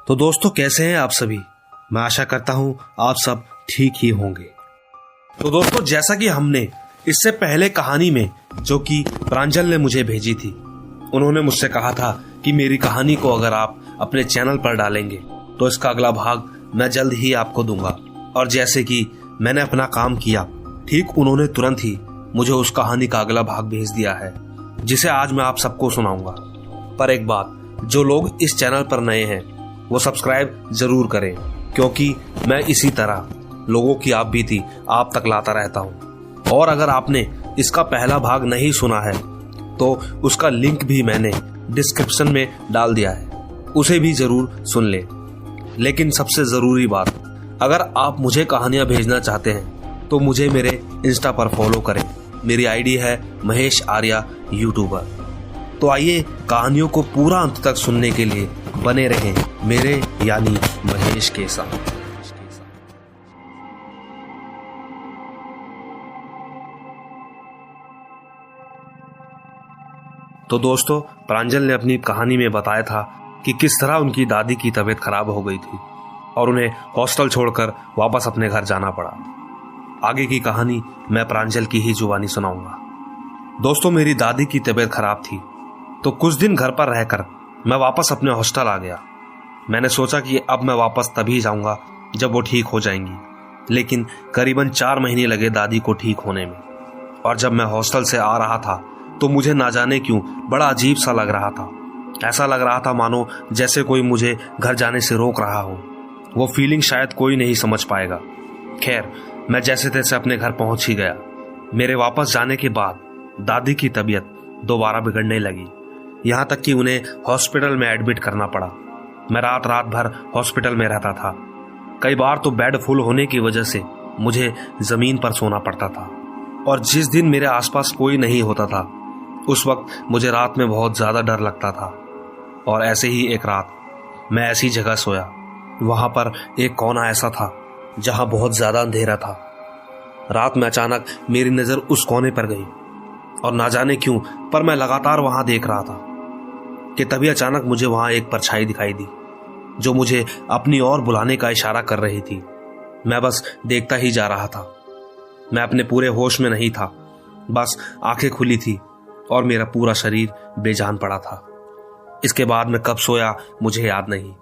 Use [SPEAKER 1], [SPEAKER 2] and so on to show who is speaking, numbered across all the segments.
[SPEAKER 1] तो दोस्तों कैसे हैं आप सभी। मैं आशा करता हूं आप सब ठीक ही होंगे। तो दोस्तों जैसा कि हमने इससे पहले कहानी में जो कि प्रांजल ने मुझे भेजी थी, उन्होंने मुझसे कहा था कि मेरी कहानी को अगर आप अपने चैनल पर डालेंगे तो इसका अगला भाग मैं जल्द ही आपको दूंगा। और जैसे कि मैंने अपना काम किया, ठीक उन्होंने तुरंत ही मुझे उस कहानी का अगला भाग भेज दिया है, जिसे आज मैं आप सबको सुनाऊंगा। पर एक बात, जो लोग इस चैनल पर नए हैं वो सब्सक्राइब जरूर करें, क्योंकि मैं इसी तरह लोगों की आप बीती आप तक लाता रहता हूं। और अगर आपने इसका पहला भाग नहीं सुना है तो उसका लिंक भी मैंने डिस्क्रिप्शन में डाल दिया है, उसे भी जरूर सुन लें। लेकिन सबसे जरूरी बात, अगर आप मुझे कहानियां भेजना चाहते हैं तो मुझे मेरे इंस्टा पर फॉलो करें। मेरी आईडी है महेश आर्या यूट्यूबर। तो आइए कहानियों को पूरा अंत तक सुनने के लिए बने रहें मेरे यानी महेश के साथ। तो दोस्तों, प्रांजल ने अपनी कहानी में बताया था कि किस तरह उनकी दादी की तबीयत खराब हो गई थी और उन्हें हॉस्टल छोड़कर वापस अपने घर जाना पड़ा। आगे की कहानी मैं प्रांजल की ही जुबानी सुनाऊंगा। दोस्तों, मेरी दादी की तबीयत खराब थी तो कुछ दिन घर पर रहकर मैं वापस अपने हॉस्टल आ गया। मैंने सोचा कि अब मैं वापस तभी जाऊंगा जब वो ठीक हो जाएंगी, लेकिन करीबन 4 महीने लगे दादी को ठीक होने में। और जब मैं हॉस्टल से आ रहा था तो मुझे ना जाने क्यों बड़ा अजीब सा लग रहा था। ऐसा लग रहा था मानो जैसे कोई मुझे घर जाने से रोक रहा हो। वो फीलिंग शायद कोई नहीं समझ पाएगा। खैर, मैं जैसे तैसे अपने घर पहुंच ही गया। मेरे वापस जाने के बाद दादी की तबीयत दोबारा बिगड़ने लगी, यहाँ तक कि उन्हें हॉस्पिटल में एडमिट करना पड़ा। मैं रात भर हॉस्पिटल में रहता था। कई बार तो बेड फुल होने की वजह से मुझे जमीन पर सोना पड़ता था। और जिस दिन मेरे आसपास कोई नहीं होता था उस वक्त मुझे रात में बहुत ज्यादा डर लगता था। और ऐसे ही एक रात मैं ऐसी जगह सोया, वहां पर एक कोना ऐसा था जहां बहुत ज्यादा अंधेरा था। रात में अचानक मेरी नजर उस कोने पर गई और ना जाने क्यों पर मैं लगातार वहां देख रहा था कि तभी अचानक मुझे वहां एक परछाई दिखाई दी जो मुझे अपनी ओर बुलाने का इशारा कर रही थी। मैं बस देखता ही जा रहा था। मैं अपने पूरे होश में नहीं था, बस आंखें खुली थी और मेरा पूरा शरीर बेजान पड़ा था। इसके बाद मैं कब सोया मुझे याद नहीं,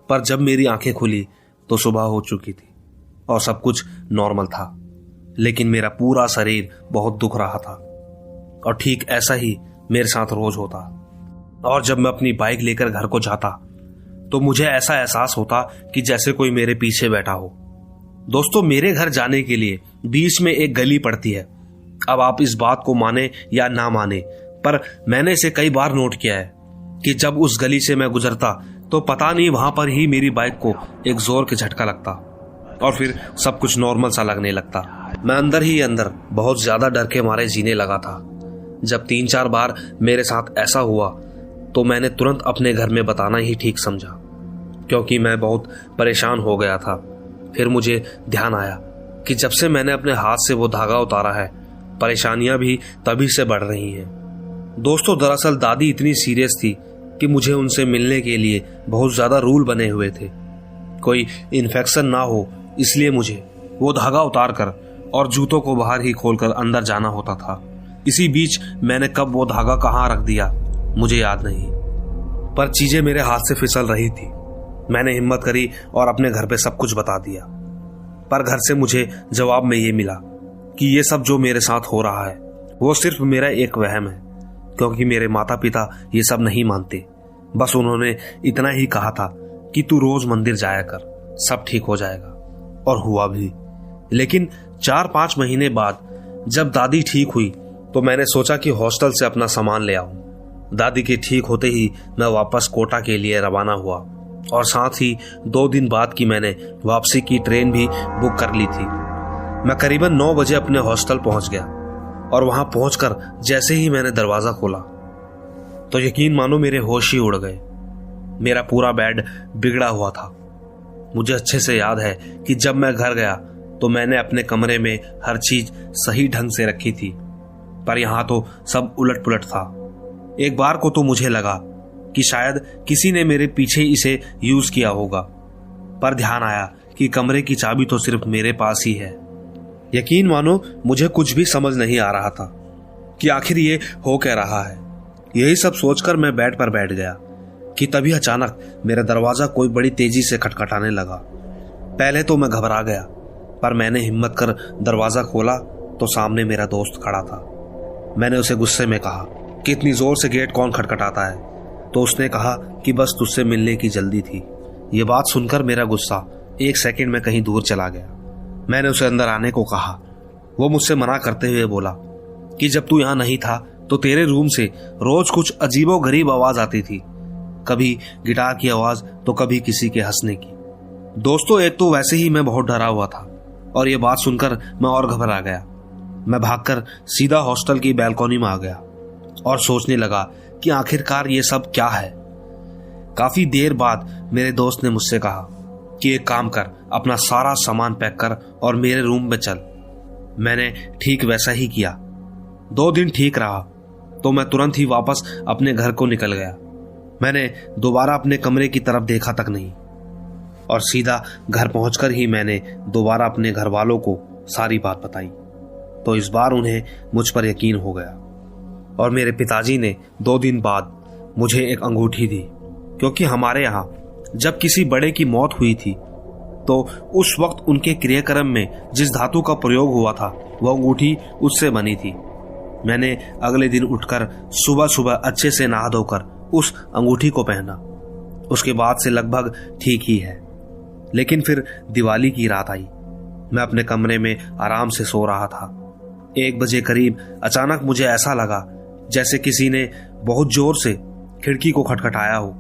[SPEAKER 1] पर जब मेरी आंखें खुली तो सुबह हो चुकी थी और सब कुछ नॉर्मल था। लेकिन मेरा पूरा शरीर बहुत दुख रहा था और ठीक ऐसा ही मेरे साथ रोज होता। और जब मैं अपनी बाइक लेकर घर को जाता तो मुझे ऐसा एहसास होता कि जैसे कोई मेरे पीछे बैठा हो। दोस्तों, मेरे घर जाने के लिए बीच में एक गली पड़ती है। अब आप इस बात को माने या ना माने, पर मैंने इसे कई बार नोट किया है कि जब उस गली से मैं गुजरता तो पता नहीं वहां पर ही मेरी बाइक को एक जोर के झटका लगता और फिर सब कुछ नॉर्मल सा लगने लगता। मैं अंदर ही अंदर बहुत ज्यादा डर के मारे जीने लगा था। जब 3-4 बार मेरे साथ ऐसा हुआ तो मैंने तुरंत अपने घर में बताना ही ठीक समझा, क्योंकि मैं बहुत परेशान हो गया था। फिर मुझे ध्यान आया कि जब से मैंने अपने हाथ से वो धागा उतारा है, परेशानियां भी तभी से बढ़ रही हैं। दोस्तों, दरअसल दादी इतनी सीरियस थी कि मुझे उनसे मिलने के लिए बहुत ज्यादा रूल बने हुए थे। कोई इन्फेक्शन ना हो इसलिए मुझे वो धागा उतार कर और जूतों को बाहर ही खोलकर अंदर जाना होता था। इसी बीच मैंने कब वो धागा कहाँ रख दिया मुझे याद नहीं, पर चीजें मेरे हाथ से फिसल रही थी। मैंने हिम्मत करी और अपने घर पे सब कुछ बता दिया, पर घर से मुझे जवाब में ये मिला कि ये सब जो मेरे साथ हो रहा है वो सिर्फ मेरा एक वहम है, क्योंकि मेरे माता पिता ये सब नहीं मानते। बस उन्होंने इतना ही कहा था कि तू रोज मंदिर जाया कर, सब ठीक हो जाएगा। और हुआ भी। लेकिन 4-5 महीने बाद जब दादी ठीक हुई तो मैंने सोचा कि हॉस्टल से अपना सामान ले आऊं। दादी के ठीक होते ही मैं वापस कोटा के लिए रवाना हुआ और साथ ही 2 दिन बाद की मैंने वापसी की ट्रेन भी बुक कर ली थी। मैं करीबन 9 बजे अपने हॉस्टल पहुंच गया और वहां पहुंचकर जैसे ही मैंने दरवाजा खोला तो यकीन मानो मेरे होश ही उड़ गए। मेरा पूरा बेड बिगड़ा हुआ था। मुझे अच्छे से याद है कि जब मैं घर गया तो मैंने अपने कमरे में हर चीज सही ढंग से रखी थी, पर यहां तो सब उलट पुलट था। एक बार को तो मुझे लगा कि शायद किसी ने मेरे पीछे इसे यूज किया होगा, पर ध्यान आया कि कमरे की चाबी तो सिर्फ मेरे पास ही है। यकीन मानो मुझे कुछ भी समझ नहीं आ रहा था कि आखिर ये हो क्या रहा है। यही सब सोचकर मैं बेड पर बैठ गया कि तभी अचानक मेरा दरवाजा कोई बड़ी तेजी से खटखटाने लगा। पहले तो मैं घबरा गया, पर मैंने हिम्मत कर दरवाजा खोला तो सामने मेरा दोस्त खड़ा था। मैंने उसे गुस्से में कहा कि इतनी जोर से गेट कौन खटखटाता है, तो उसने कहा कि बस तुझसे मिलने की जल्दी थी। ये बात सुनकर मेरा गुस्सा एक सेकंड में कहीं दूर चला गया। मैंने उसे अंदर आने को कहा। वो मुझसे मना करते हुए बोला कि जब तू यहां नहीं था तो तेरे रूम से रोज कुछ अजीबोगरीब आवाज आती थी, कभी गिटार की आवाज तो कभी किसी के हंसने की। दोस्तों, एक तो वैसे ही मैं बहुत डरा हुआ था और ये बात सुनकर मैं और घबरा गया। मैं भागकर सीधा हॉस्टल की बैल्कनी में आ गया और सोचने लगा कि आखिरकार ये सब क्या है। काफी देर बाद मेरे दोस्त ने मुझसे कहा कि एक काम कर, अपना सारा सामान पैक कर और मेरे रूम में चल। मैंने ठीक वैसा ही किया। 2 दिन ठीक रहा तो मैं तुरंत ही वापस अपने घर को निकल गया। मैंने दोबारा अपने कमरे की तरफ देखा तक नहीं और सीधा घर पहुंचकर ही मैंने दोबारा अपने घर वालों को सारी बात बताई। तो इस बार उन्हें मुझ पर यकीन हो गया और मेरे पिताजी ने 2 दिन बाद मुझे एक अंगूठी दी, क्योंकि हमारे यहाँ जब किसी बड़े की मौत हुई थी तो उस वक्त उनके क्रियाक्रम में जिस धातु का प्रयोग हुआ था वह अंगूठी उससे बनी थी। मैंने अगले दिन उठकर सुबह सुबह अच्छे से नहा धोकर उस अंगूठी को पहना। उसके बाद से लगभग ठीक ही है। लेकिन फिर दिवाली की रात आई। मैं अपने कमरे में आराम से सो रहा था। 1 बजे करीब अचानक मुझे ऐसा लगा जैसे किसी ने बहुत जोर से खिड़की को खटखटाया हो,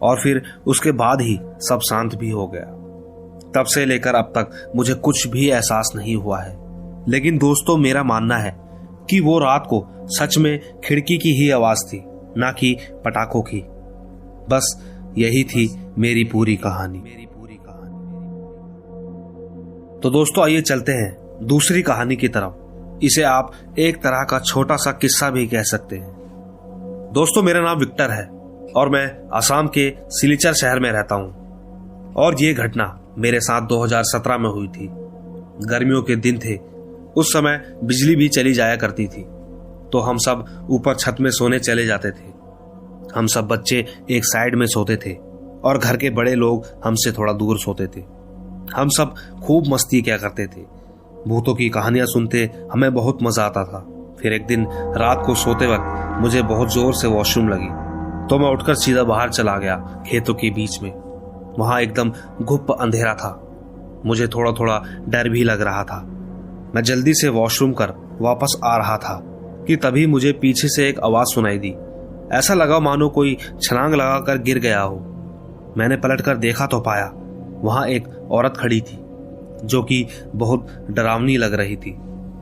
[SPEAKER 1] और फिर उसके बाद ही सब शांत भी हो गया। तब से लेकर अब तक मुझे कुछ भी एहसास नहीं हुआ है। लेकिन दोस्तों, मेरा मानना है कि वो रात को सच में खिड़की की ही आवाज थी, ना कि पटाखों की। बस यही थी मेरी पूरी कहानी। तो दोस्तों, आइए चलते हैं दूसरी कहानी की तरफ। इसे आप एक तरह का छोटा सा किस्सा भी कह सकते हैं। दोस्तों, मेरा नाम विक्टर है और मैं असम के सिलीचर शहर में रहता हूं। और ये घटना मेरे साथ 2017 में हुई थी। गर्मियों के दिन थे। उस समय बिजली भी चली जाया करती थी, तो हम सब ऊपर छत में सोने चले जाते थे। हम सब बच्चे एक साइड में सोते थे और घर के बड़े लोग हमसे थोड़ा दूर सोते थे। हम सब खूब मस्ती किया करते थे। भूतों की कहानियां सुनते हमें बहुत मजा आता था। फिर एक दिन रात को सोते वक्त मुझे बहुत जोर से वॉशरूम लगी, तो मैं उठकर सीधा बाहर चला गया खेतों के बीच में। वहां एकदम घुप अंधेरा था। मुझे थोड़ा थोड़ा डर भी लग रहा था। मैं जल्दी से वॉशरूम कर वापस आ रहा था कि तभी मुझे पीछे से एक आवाज सुनाई दी। ऐसा लगा मानो कोई छलांग लगाकर गिर गया हो। मैंने पलटकर देखा तो पाया वहां एक औरत खड़ी थी जो कि बहुत डरावनी लग रही थी,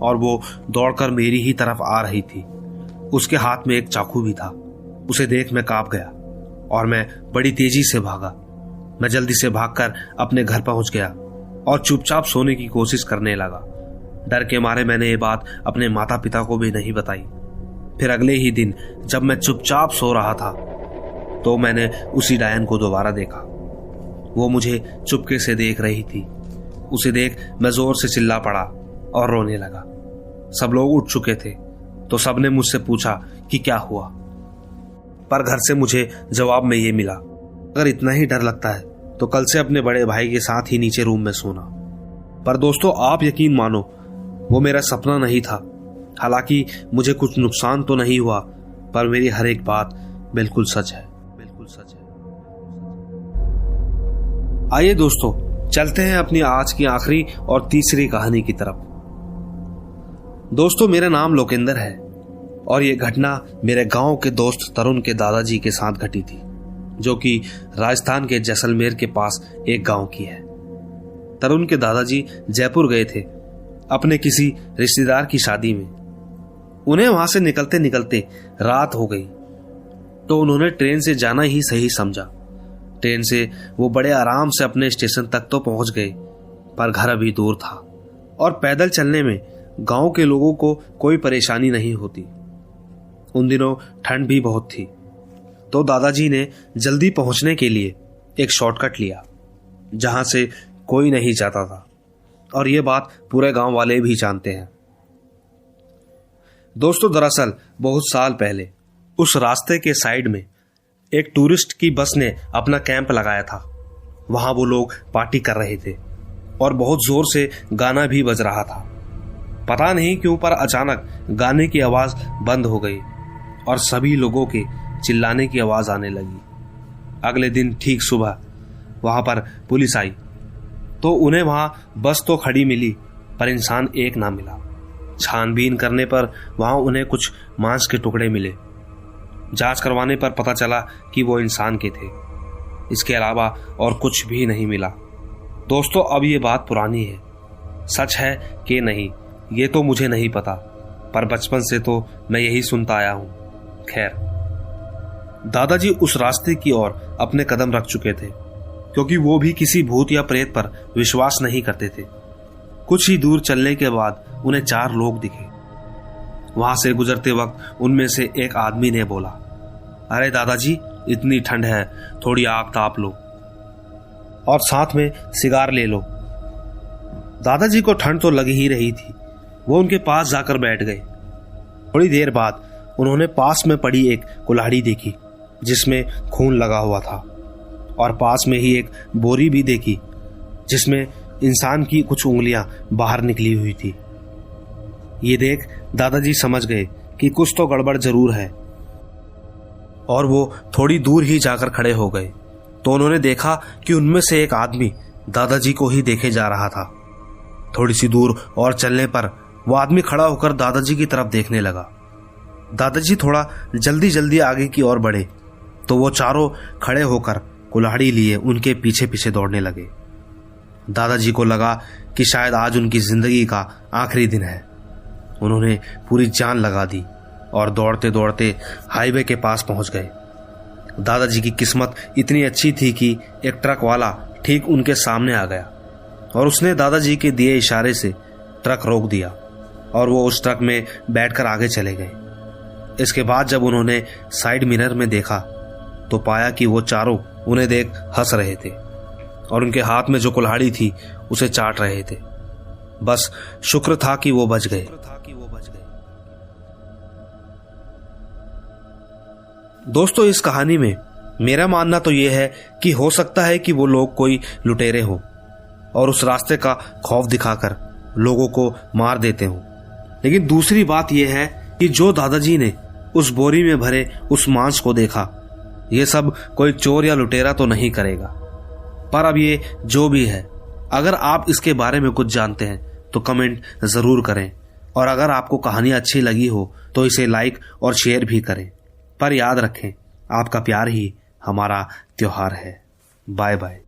[SPEAKER 1] और वो दौड़कर मेरी ही तरफ आ रही थी। उसके हाथ में एक चाकू भी था। उसे देख मैं कांप गया और मैं बड़ी तेजी से भागा। मैं जल्दी से भागकर अपने घर पहुंच गया और चुपचाप सोने की कोशिश करने लगा। डर के मारे मैंने ये बात अपने माता पिता को भी नहीं बताई। फिर अगले ही दिन जब मैं चुपचाप सो रहा था तो मैंने उसी डायन को दोबारा देखा। वो मुझे चुपके से देख रही थी। उसे देख मैं जोर से चिल्ला पड़ा और रोने लगा। सब लोग उठ चुके थे तो सबने मुझसे पूछा कि क्या हुआ, पर घर से मुझे जवाब में ये मिला, अगर इतना ही डर लगता है तो कल से अपने बड़े भाई के साथ ही नीचे रूम में सोना। पर दोस्तों, आप यकीन मानो वो मेरा सपना नहीं था। हालांकि मुझे कुछ नुकसान तो नहीं हुआ, पर मेरी हर एक बात बिल्कुल सच है। आइए दोस्तों, चलते हैं अपनी आज की आखिरी और तीसरी कहानी की तरफ। दोस्तों, मेरा नाम लोकेंद्र है और ये घटना मेरे गांव के दोस्त तरुण के दादाजी के साथ घटी थी, जो कि राजस्थान के जैसलमेर के पास एक गांव की है। तरुण के दादाजी जयपुर गए थे अपने किसी रिश्तेदार की शादी में। उन्हें वहां से निकलते निकलते रात हो गई, तो उन्होंने ट्रेन से जाना ही सही समझा। ट्रेन से वो बड़े आराम से अपने स्टेशन तक तो पहुंच गए, पर घर अभी दूर था और पैदल चलने में गांव के लोगों को कोई परेशानी नहीं होती। उन दिनों ठंड भी बहुत थी। तो दादाजी ने जल्दी पहुंचने के लिए एक शॉर्टकट लिया जहां से कोई नहीं जाता था, और ये बात पूरे गांव वाले भी जानते हैं। दोस्तों, दरअसल बहुत साल पहले उस रास्ते के साइड में एक टूरिस्ट की बस ने अपना कैंप लगाया था। वहां वो लोग पार्टी कर रहे थे और बहुत जोर से गाना भी बज रहा था। पता नहीं क्यों पर अचानक गाने की आवाज बंद हो गई और सभी लोगों के चिल्लाने की आवाज आने लगी। अगले दिन ठीक सुबह वहां पर पुलिस आई तो उन्हें वहां बस तो खड़ी मिली पर इंसान एक ना मिला। छानबीन करने पर वहां उन्हें कुछ मांस के टुकड़े मिले। जांच करवाने पर पता चला कि वो इंसान के थे। इसके अलावा और कुछ भी नहीं मिला। दोस्तों, अब ये बात पुरानी है, सच है कि नहीं ये तो मुझे नहीं पता, पर बचपन से तो मैं यही सुनता आया हूं। खैर, दादाजी उस रास्ते की ओर अपने कदम रख चुके थे क्योंकि वो भी किसी भूत या प्रेत पर विश्वास नहीं करते थे। कुछ ही दूर चलने के बाद उन्हें 4 लोग दिखे। वहां से गुजरते वक्त उनमें से एक आदमी ने बोला, अरे दादाजी, इतनी ठंड है, थोड़ी आग ताप लो और साथ में सिगार ले लो। दादाजी को ठंड तो लग ही रही थी। वो उनके पास जाकर बैठ गए। थोड़ी देर बाद उन्होंने पास में पड़ी एक कुल्हाड़ी देखी जिसमें खून लगा हुआ था, और पास में ही एक बोरी भी देखी जिसमें इंसान की कुछ उंगलियां बाहर निकली हुई थी। ये देख दादाजी समझ गए कि कुछ तो गड़बड़ जरूर है, और वो थोड़ी दूर ही जाकर खड़े हो गए तो उन्होंने देखा कि उनमें से एक आदमी दादाजी को ही देखे जा रहा था। थोड़ी सी दूर और चलने पर वो आदमी खड़ा होकर दादाजी की तरफ देखने लगा। दादाजी थोड़ा जल्दी जल्दी आगे की ओर बढ़े तो वो चारों खड़े होकर कुल्हाड़ी लिए उनके पीछे पीछे दौड़ने लगे। दादाजी को लगा कि शायद आज उनकी जिंदगी का आखिरी दिन है। उन्होंने पूरी जान लगा दी और दौड़ते दौड़ते हाईवे के पास पहुंच गए। दादाजी की किस्मत इतनी अच्छी थी कि एक ट्रक वाला ठीक उनके सामने आ गया और उसने दादाजी के दिए इशारे से ट्रक रोक दिया और वो उस ट्रक में बैठकर आगे चले गए। इसके बाद जब उन्होंने साइड मिरर में देखा तो पाया कि वो चारों उन्हें देख हंस रहे थे और उनके हाथ में जो कुल्हाड़ी थी उसे चाट रहे थे। बस शुक्र था कि वो बच गए। दोस्तों, इस कहानी में मेरा मानना तो यह है कि हो सकता है कि वो लोग कोई लुटेरे हों और उस रास्ते का खौफ दिखाकर लोगों को मार देते हों। लेकिन दूसरी बात यह है कि जो दादाजी ने उस बोरी में भरे उस मांस को देखा, ये सब कोई चोर या लुटेरा तो नहीं करेगा। पर अब ये जो भी है, अगर आप इसके बारे में कुछ जानते हैं तो कमेंट जरूर करें, और अगर आपको कहानी अच्छी लगी हो तो इसे लाइक और शेयर भी करें। पर याद रखें, आपका प्यार ही हमारा त्योहार है। Bye bye.